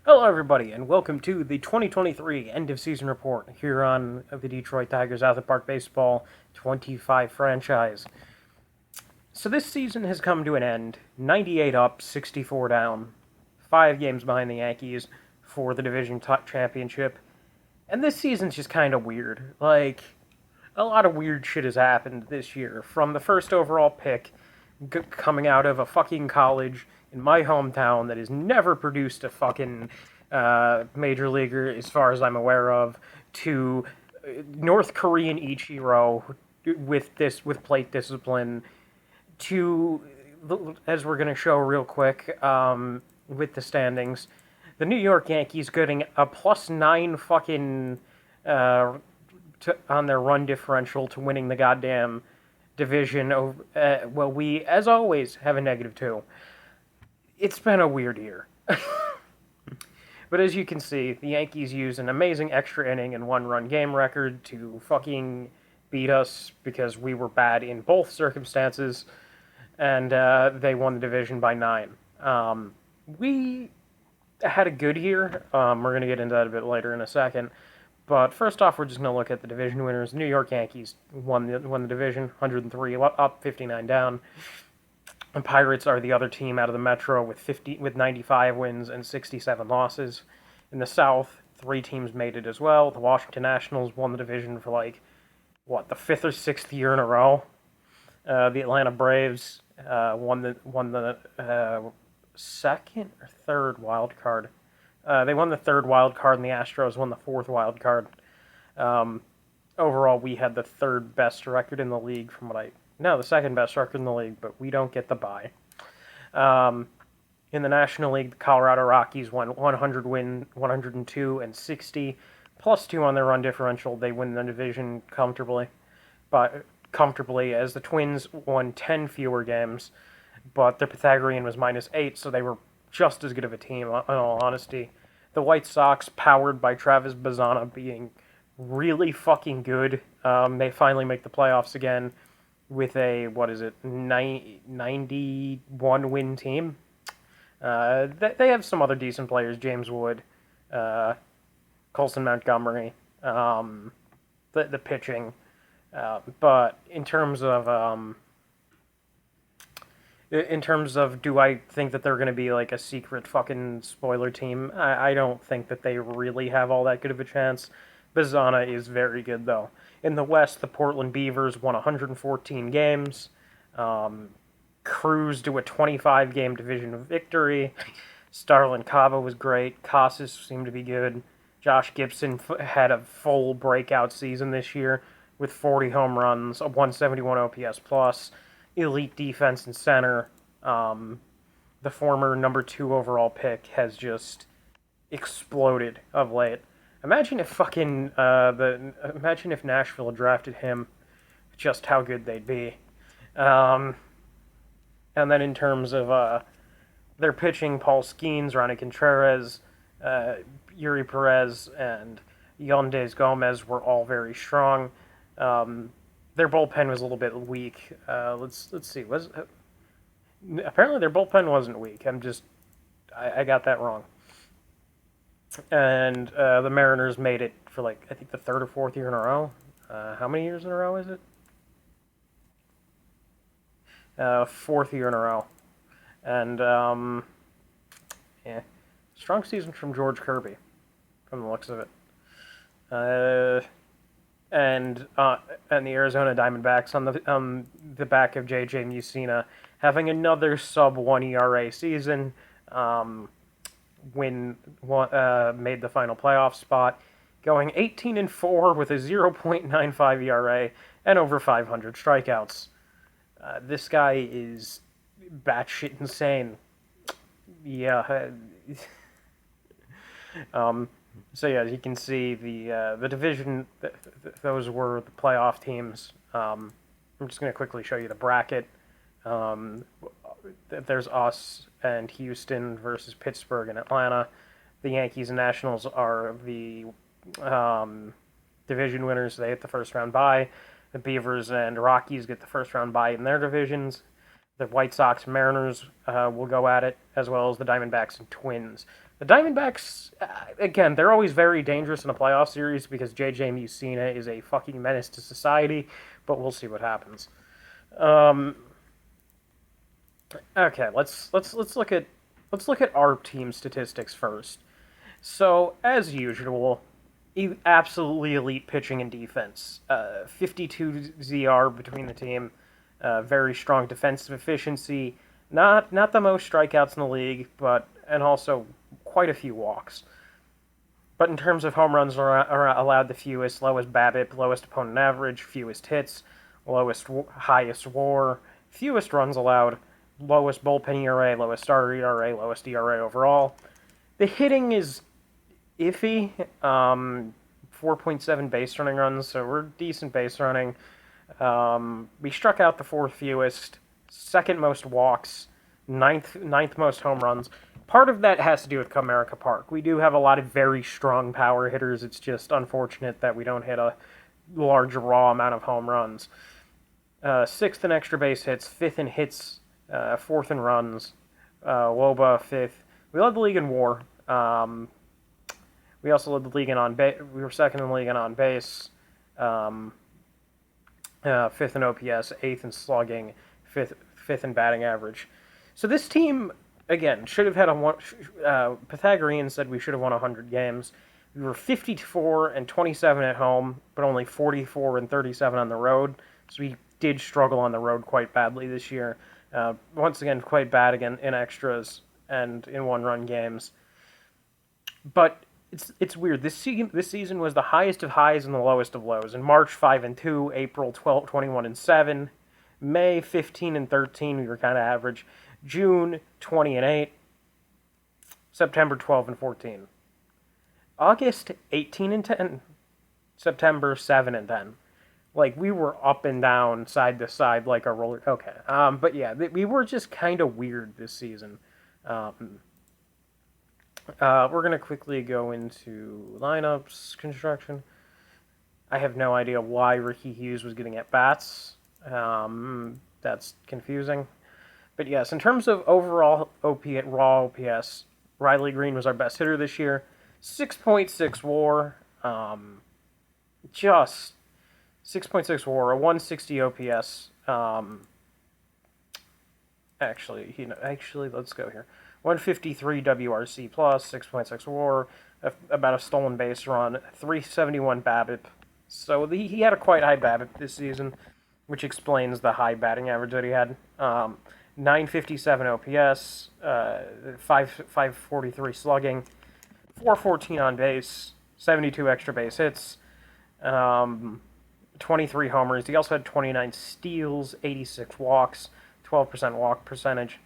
Hello, everybody, and welcome to the 2023 end of season report here on the Detroit Tigers Out of the Park Baseball 25 franchise. So, this season has come to an end 98 up, 64 down, 5 games behind the Yankees for the division championship. And this season's just kind of weird. Like, a lot of weird shit has happened this year. From the first overall pick coming out of a fucking college in my hometown that has never produced a fucking major leaguer, as far as I'm aware of, to North Korean Ichiro with plate discipline, to, as we're gonna show real quick, with the standings, the New York Yankees getting a +9 fucking on their run differential to winning the goddamn division. Well, we, as always, have a -2. It's been a weird year. But as you can see, the Yankees used an amazing extra inning and one-run game record to fucking beat us because we were bad in both circumstances, and they won the division by 9. We had a good year. We're going to get into that a bit later in a second. But first off, we're just going to look at the division winners. New York Yankees won the division, 103 up, 59 down. The Pirates are the other team out of the Metro with 95 wins and 67 losses. In the South, 3 teams made it as well. The Washington Nationals won the division for the 5th or 6th year in a row. The Atlanta Braves won the second or third wild card. They won the 3rd wild card, and the Astros won the 4th wild card. Overall, we had the 3rd best record in the league the 2nd best record in the league, but we don't get the bye. In the National League, the Colorado Rockies won 102 and 60, +2 on their run differential. They win the division comfortably, as the Twins won 10 fewer games, but their Pythagorean was -8, so they were just as good of a team, in all honesty. The White Sox, powered by Travis Bazzana being really fucking good, they finally make the playoffs again with a, 91 win team. They have some other decent players, James Wood, Colson Montgomery, the pitching. But in terms of do I think that they're going to be like a secret fucking spoiler team, I don't think that they really have all that good of a chance. Bazzana is very good, though. In the West, the Portland Beavers won 114 games, cruised to a 25-game division victory. Starlin Cava was great. Casas seemed to be good. Josh Gibson had a full breakout season this year with 40 home runs, a 171 OPS plus, elite defense and center. The former number 2 overall pick has just exploded of late. Imagine if imagine if Nashville drafted him, just how good they'd be. And then in terms of their pitching, Paul Skeens, Ronnie Contreras, Yuri Perez, and Yondes Gomez were all very strong. Their bullpen was a little bit weak. Let's see. Apparently their bullpen wasn't weak. I got that wrong. And the Mariners made it for I think the 3rd or 4th year in a row. How many years in a row is it? 4th year in a row. And yeah, strong season from George Kirby, from the looks of it. And the Arizona Diamondbacks on the back of J.J. Mussina having another sub-1 ERA season. Made the final playoff spot, going 18-4 with a 0.95 ERA and over 500 strikeouts. This guy is batshit insane. Yeah. So yeah, as you can see, the division, those were the playoff teams. I'm just going to quickly show you the bracket. There's us and Houston versus Pittsburgh and Atlanta. The Yankees and Nationals are the division winners. They get the first round bye. The Beavers and Rockies get the first round bye in their divisions. The White Sox and Mariners will go at it, as well as the Diamondbacks and Twins. The Diamondbacks, again, they're always very dangerous in a playoff series because J.J. Mussina is a fucking menace to society, but we'll see what happens. Okay, let's look at our team statistics first. So, as usual, absolutely elite pitching and defense. 52 ZR between the team. Very strong defensive efficiency. Not the most strikeouts in the league, and also quite a few walks. But in terms of home runs, are allowed the fewest, lowest BABIP, lowest opponent average, fewest hits, highest WAR, fewest runs allowed, lowest bullpen ERA, lowest starter ERA, lowest ERA overall. The hitting is iffy. 4.7 base running runs, so we're decent base running. We struck out the fourth fewest, second most walks, ninth most home runs. Part of that has to do with Comerica Park. We do have a lot of very strong power hitters. It's just unfortunate that we don't hit a large raw amount of home runs. Sixth in extra base hits, fifth in hits, fourth in runs. Woba fifth. We led the league in WAR. We also led the league in on base. We were second in the league in on base. Fifth in OPS, eighth in slugging, fifth in batting average. So this team, again, should have had a one. Pythagorean said we should have won 100 games. We were 54 and 27 at home, but only 44 and 37 on the road. So we did struggle on the road quite badly this year. Once again, quite bad again in extras and in one-run games. But it's weird. This season was the highest of highs and the lowest of lows. In March, 5-2, April 21-7, May 15-13, we were kind of average. June 20-8, September 12-14, August 18-10, September 7-10. Like, we were up and down, side to side, like a roller. Okay, but yeah, we were just kind of weird this season. We're going to quickly go into lineups construction. I have no idea why Ricky Hughes was getting at bats. That's confusing. But yes, in terms of overall raw OPS, Riley Green was our best hitter this year. 6.6 WAR. Just 6.6 WAR, a 160 OPS. Actually, let's go here. 153 WRC plus, 6.6 WAR, about a stolen base run, 371 BABIP. So he had a quite high BABIP this season, which explains the high batting average that he had. 957 OPS, 543 slugging, 414 on base, 72 extra base hits, 23 homers. He also had 29 steals, 86 walks, 12% walk percentage.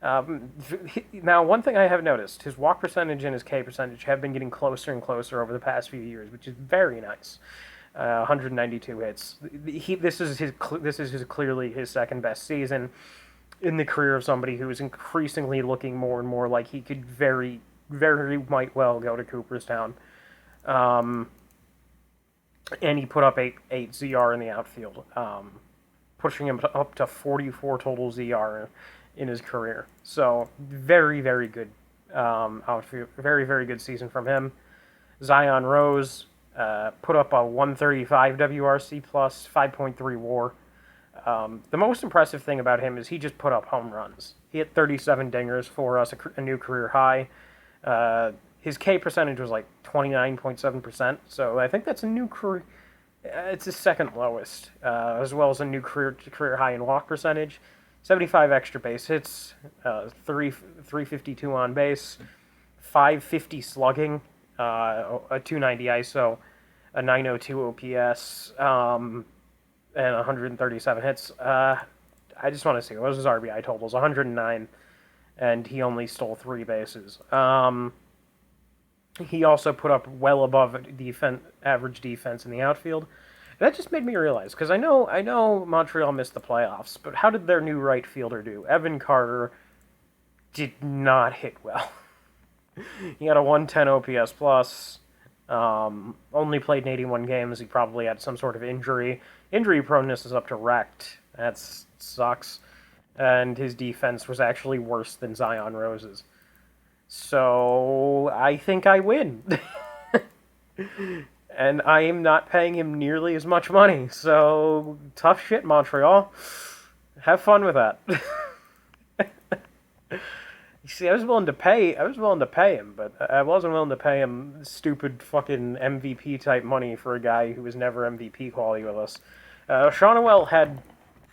Now, one thing I have noticed, his walk percentage and his K percentage have been getting closer and closer over the past few years, which is very nice. 192 hits. This is clearly his second best season in the career of somebody who is increasingly looking more and more like he could very, very might well go to Cooperstown. And he put up 8 ZR in the outfield, pushing him up to 44 total ZR in his career. So very, very good outfield. Very, very good season from him. Zion Rose put up a 135 WRC plus, 5.3 WAR. The most impressive thing about him is he just put up home runs. He hit 37 dingers for us, a new career high. His K percentage was like 29.7%, so I think that's a new career. It's his second lowest, as well as a new career high in walk percentage. 75 extra base hits, 352 on base, 550 slugging, a 290 ISO, a 902 OPS, and 137 hits. I just want to see, what was his RBI totals? 109, and he only stole 3 bases. He also put up well above average defense in the outfield. That just made me realize, because I know Montreal missed the playoffs, but how did their new right fielder do? Evan Carter did not hit well. He had a 110 OPS plus, only played in 81 games. He probably had some sort of injury. Injury proneness is up to wrecked. That sucks. and his defense was actually worse than Zion Rose's. So I think I win. And I am not paying him nearly as much money. So tough shit, Montreal. Have fun with that. You see, I was willing to pay him, but I wasn't willing to pay him stupid fucking MVP type money for a guy who was never MVP quality with us. Shonwell had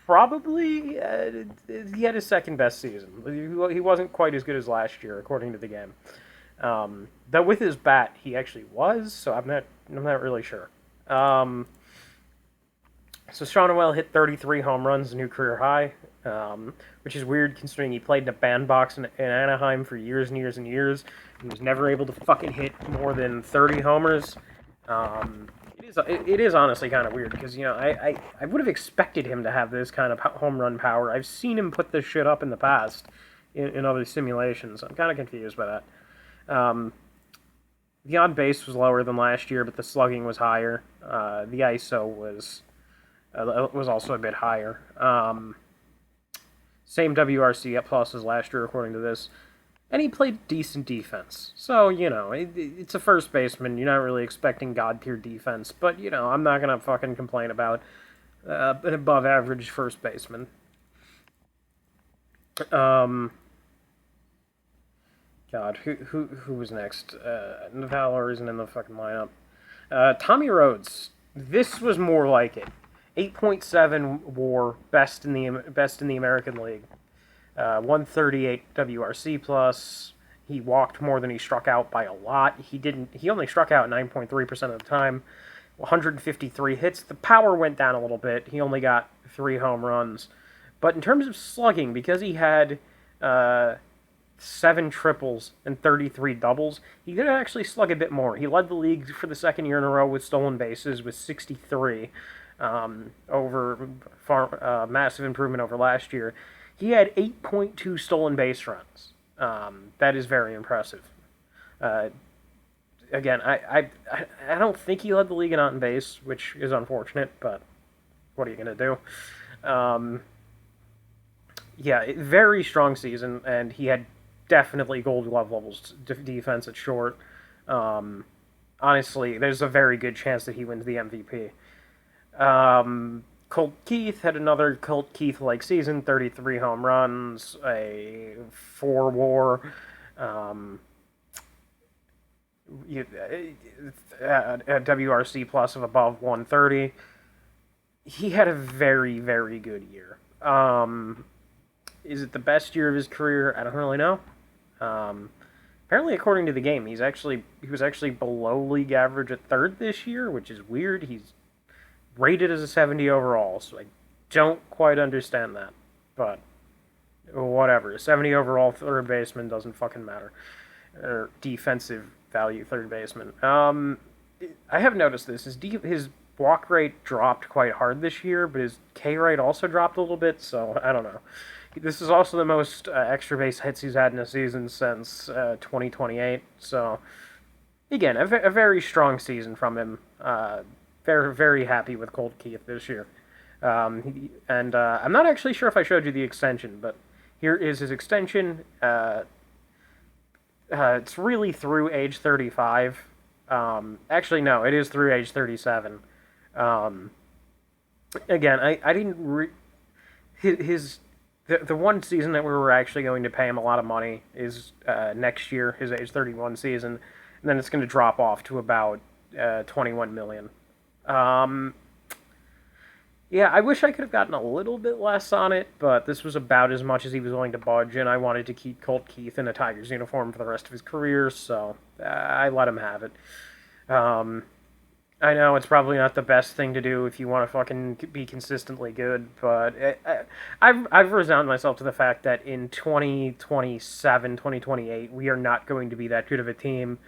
probably he had his second best season. He wasn't quite as good as last year, according to the game. Though with his bat, he actually was. So I'm not really sure. So Shonwell hit 33 home runs, a new career high, which is weird considering he played in a bandbox in Anaheim for years and years and years, and was never able to fucking hit more than 30 homers. It is honestly kind of weird because, I would have expected him to have this kind of home run power. I've seen him put this shit up in the past in other simulations. I'm kind of confused by that. The on base was lower than last year, but the slugging was higher. The ISO was also a bit higher. Same WRC plus as last year, according to this. And he played decent defense. So, it's a first baseman. You're not really expecting God-tier defense. But, I'm not going to fucking complain about an above-average first baseman. God, who was next? Valor isn't in the fucking lineup. Tommy Rhodes. This was more like it. 8.7 WAR, best in the American League. 138 WRC plus. He walked more than he struck out by a lot. He only struck out 9.3% of the time. 153 hits. The power went down a little bit. He only got 3 home runs. But in terms of slugging, because he had 7 triples and 33 doubles, he did actually slug a bit more. He led the league for the second year in a row with stolen bases with 63, massive improvement over last year. He had 8.2 stolen base runs. That is very impressive. Again, I don't think he led the league in on base, which is unfortunate, but what are you going to do? Very strong season, and he had definitely Gold Glove levels defense at short. Honestly, there's a very good chance that he wins the MVP. Colt Keith had another Colt Keith-like season, 33 home runs, a 4 WAR, a WRC plus of above 130. He had a very, very good year. Is it the best year of his career? I don't really know. Apparently, according to the game, he was actually below league average at third this year, which is weird. He's rated as a 70 overall, so I don't quite understand that. But whatever. A 70 overall third baseman doesn't fucking matter. Or defensive value third baseman. I have noticed this. His walk rate dropped quite hard this year, but his K rate also dropped a little bit, so I don't know. This is also the most extra base hits he's had in a season since 2028, so again, a very strong season from him. Very, very happy with Colt Keith this year. I'm not actually sure if I showed you the extension, but here is his extension. It's really through age 35. Actually, no, it is through age 37. Again, I didn't... The one season that we were actually going to pay him a lot of money is next year, his age 31 season, and then it's going to drop off to about $21 million. I wish I could have gotten a little bit less on it, but this was about as much as he was willing to budge, and I wanted to keep Colt Keith in a Tigers uniform for the rest of his career, so I let him have it. I know it's probably not the best thing to do if you want to fucking be consistently good, but I've resigned myself to the fact that in 2027, 2028, we are not going to be that good of a team,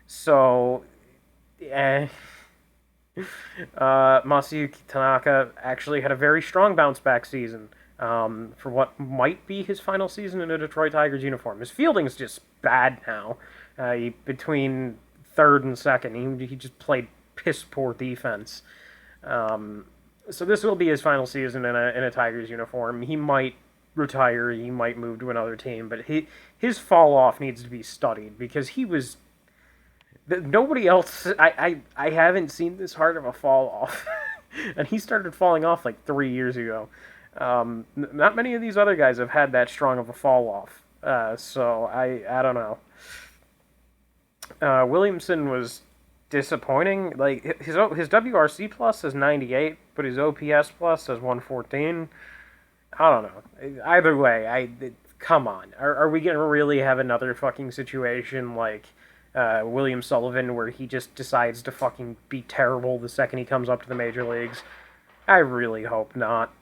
so... Masayuki Tanaka actually had a very strong bounce-back season for what might be his final season in a Detroit Tigers uniform. His fielding's just bad now. Between third and second, he just played piss-poor defense. So this will be his final season in a Tigers uniform. He might retire. He might move to another team, but his fall off needs to be studied because he was nobody else. I haven't seen this hard of a fall off, and he started falling off like 3 years ago. Not many of these other guys have had that strong of a fall off. So I don't know. Williamson was disappointing. Like his WRC plus is 98, but his OPS plus is 114. I don't know. Either way, come on. Are we gonna really have another fucking situation like William Sullivan where he just decides to fucking be terrible the second he comes up to the major leagues? I really hope not.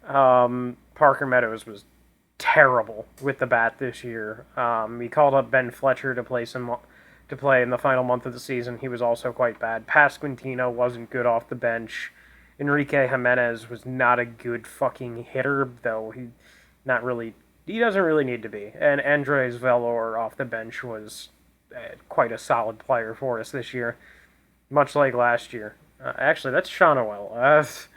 Parker Meadows was terrible with the bat this year. He called up Ben Fletcher to play in the final month of the season. He was also quite bad. Pasquantino wasn't good off the bench. Enrique Jimenez was not a good fucking hitter, though he doesn't really need to be. And Andres Velor off the bench was quite a solid player for us this year, much like last year. Actually, that's Shonowell.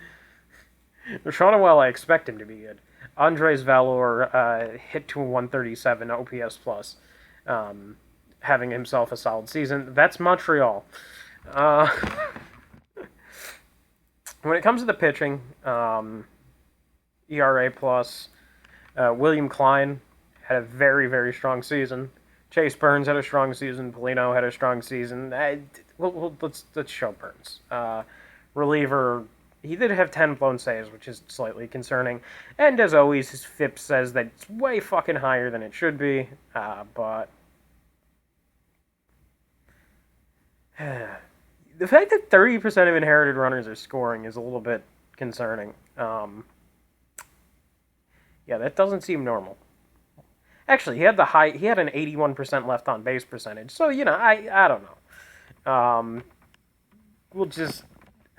Shonowell, I expect him to be good. Andres Valor hit to a 137 OPS plus, having himself a solid season. That's Montreal. When it comes to the pitching, ERA plus, William Klein had a very, very strong season. Chase Burns had a strong season. Polino had a strong season. Let's show Burns. Reliever, he did have 10 blown saves, which is slightly concerning. And as always, his FIP says that it's way fucking higher than it should be. But the fact that 30% of inherited runners are scoring is a little bit concerning. Yeah, that doesn't seem normal. Actually, he had an 81% left on base percentage. So, I don't know. We'll just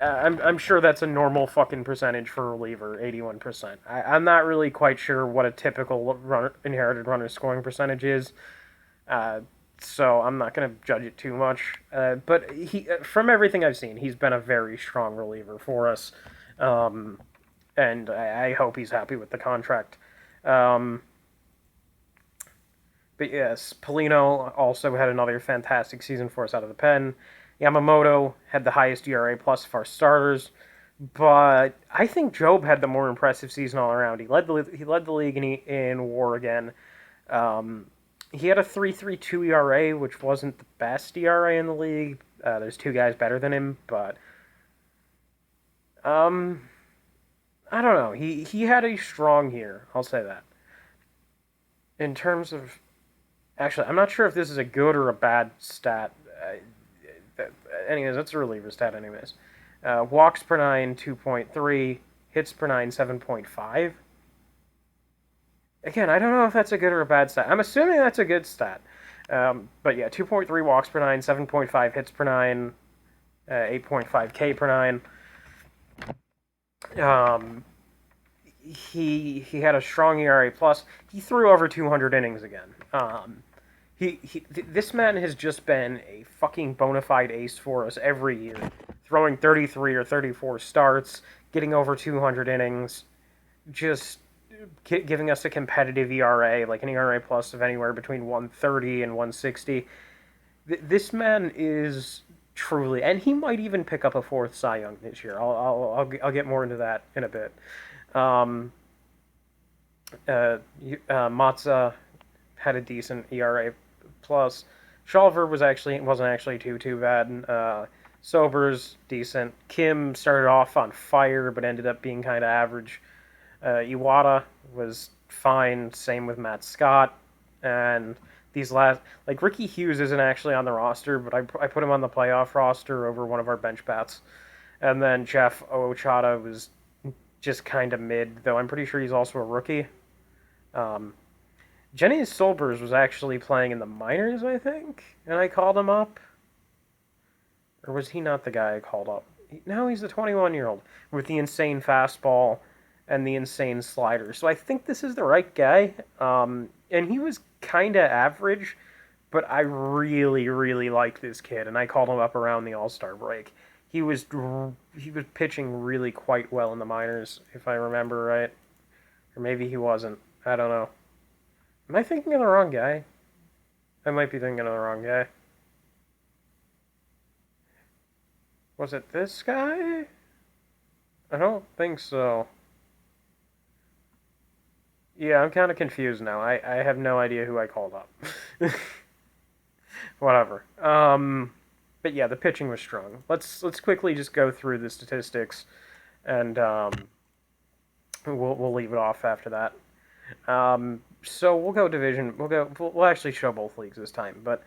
I'm sure that's a normal fucking percentage for a reliever, 81%. I'm not really quite sure what a typical inherited runner scoring percentage is. So I'm not going to judge it too much. But from everything I've seen, he's been a very strong reliever for us. And I hope he's happy with the contract. But yes, Polino also had another fantastic season for us out of the pen. Yamamoto had the highest ERA plus of our starters, but I think Job had the more impressive season all around. He led the league in WAR again. He had a 3.32 ERA, which wasn't the best ERA in the league. There's two guys better than him, but I don't know. He had a strong year. I'll say that. In terms of, actually, I'm not sure if this is a good or a bad stat. Anyways, that's a reliever stat. Anyways, walks per nine 2.3, hits per nine 7.5. Again, I don't know if that's a good or a bad stat. I'm assuming that's a good stat. But yeah, 2.3 walks per nine, 7.5 hits per nine, 8.5 K per nine. He had a strong ERA plus. He threw over 200 innings again. This man has just been a fucking bona fide ace for us every year, throwing 33 or 34 starts, getting over 200 innings, just giving us a competitive ERA, like an ERA plus of anywhere between 130 and 160. This man is truly, and he might even pick up a fourth Cy Young this year. I'll get more into that in a bit. Matza had a decent ERA plus. Shulver wasn't actually too bad. Sobers decent. Kim started off on fire but ended up being kind of average. Iwata was fine. Same with Matt Scott. And these last, like, Ricky Hughes isn't actually on the roster, but I put him on the playoff roster over one of our bench bats. And then Jeff Ochada was just kind of mid, though I'm pretty sure he's also a rookie. Jenny Solbers was actually playing in the minors, I think, and I called him up. Or was he not the guy I called up? No, he's the 21-year-old with the insane fastball and the insane slider. So I think this is the right guy. And he was kind of average, but I really, really like this kid, and I called him up around the All-Star break. He was pitching really quite well in the minors, if I remember right. Or maybe he wasn't. I don't know. Am I thinking of the wrong guy? I might be thinking of the wrong guy. Was it this guy? I don't think so. Yeah, I'm kind of confused now. I have no idea who I called up. Whatever. But yeah, the pitching was strong. Let's quickly just go through the statistics, and we'll leave it off after that. So we'll go division. We'll actually show both leagues this time. But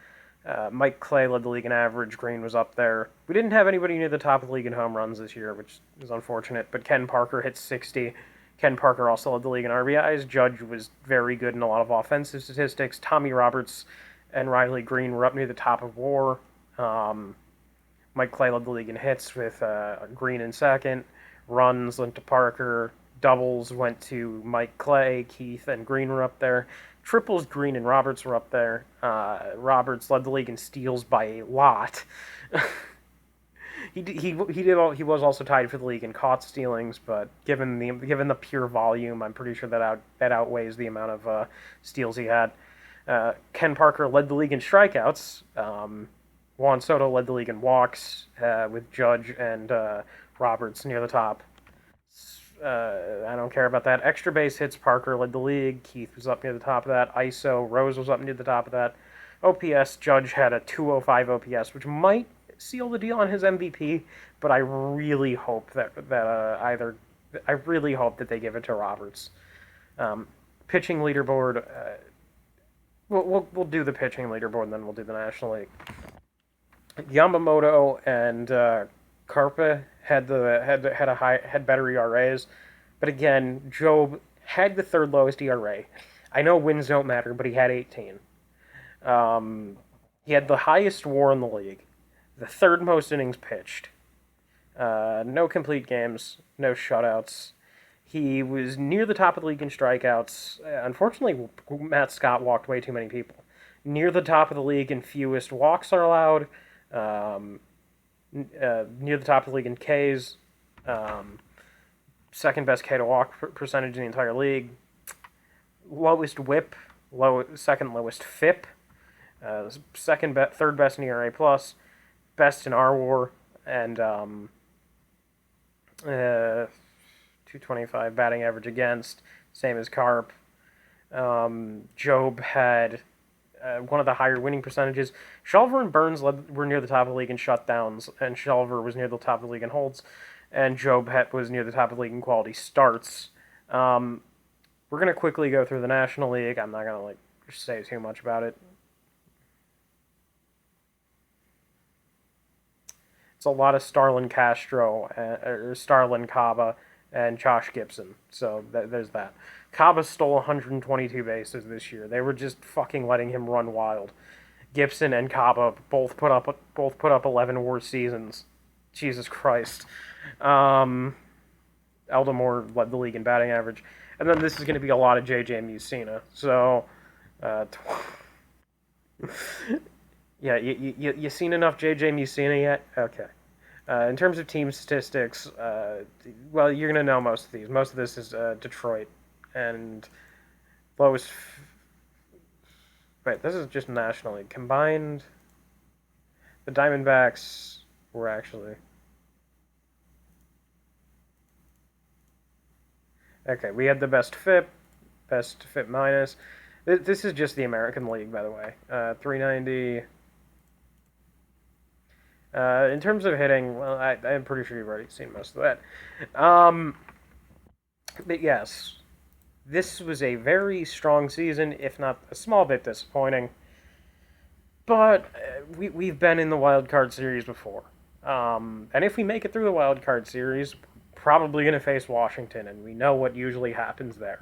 Mike Clay led the league in average. Green was up there. We didn't have anybody near the top of the league in home runs this year, which is unfortunate. But Ken Parker hit 60. Ken Parker also led the league in RBIs. Judge was very good in a lot of offensive statistics. Tommy Roberts and Riley Green were up near the top of WAR. Mike Clay led the league in hits with Green in second. Runs went to Parker. Doubles went to Mike Clay. Keith and Green were up there. Triples, Green and Roberts were up there. Roberts led the league in steals by a lot. He was also tied for the league in caught stealings, but given the pure volume, I'm pretty sure that outweighs the amount of steals he had. Ken Parker led the league in strikeouts. Juan Soto led the league in walks, with Judge and Roberts near the top. I don't care about that. Extra base hits, Parker led the league. Keith was up near the top of that. ISO, Rose was up near the top of that. OPS, Judge had a 205 OPS, which might seal the deal on his MVP, but I really hope that they give it to Roberts. Pitching leaderboard. We'll do the pitching leaderboard, and then we'll do the National League. Yamamoto and Carpa had better ERAs, but again, Job had the third lowest ERA. I know wins don't matter, but he had 18. He had the highest WAR in the league, the third most innings pitched, no complete games, no shutouts. He was near the top of the league in strikeouts. Unfortunately, Matt Scott walked way too many people. Near the top of the league in fewest walks are allowed. Near the top of the league in Ks. Second best K to walk percentage in the entire league. Lowest WHIP. Second lowest FIP. Third best in ERA plus. Best in RWAR. And 225 batting average against. Same as Carp. Job had one of the higher winning percentages. Shulver and Burns were near the top of the league in shutdowns, and Shulver was near the top of the league in holds, and Job was near the top of the league in quality starts. We're going to quickly go through the National League. I'm not going to say too much about it. It's a lot of Starlin Castro, or Starlin Caba, and Josh Gibson. So there's that. Caba stole 122 bases this year. They were just fucking letting him run wild. Gibson and Caba both put up 11 WAR seasons. Jesus Christ. Eldamore led the league in batting average. And then this is going to be a lot of JJ Mussina. So, yeah, you seen enough JJ Mussina yet? Okay. In terms of team statistics, well, you're going to know most of these. Most of this is Detroit. And lowest... Wait, this is just National League. Combined, the Diamondbacks were actually... Okay, we had the best FIP minus. This is just the American League, by the way. 390... in terms of hitting, well, I'm pretty sure you've already seen most of that. But yes, this was a very strong season, if not a small bit disappointing. But we've been in the Wild Card Series before. And if we make it through the Wild Card Series, probably going to face Washington, and we know what usually happens there.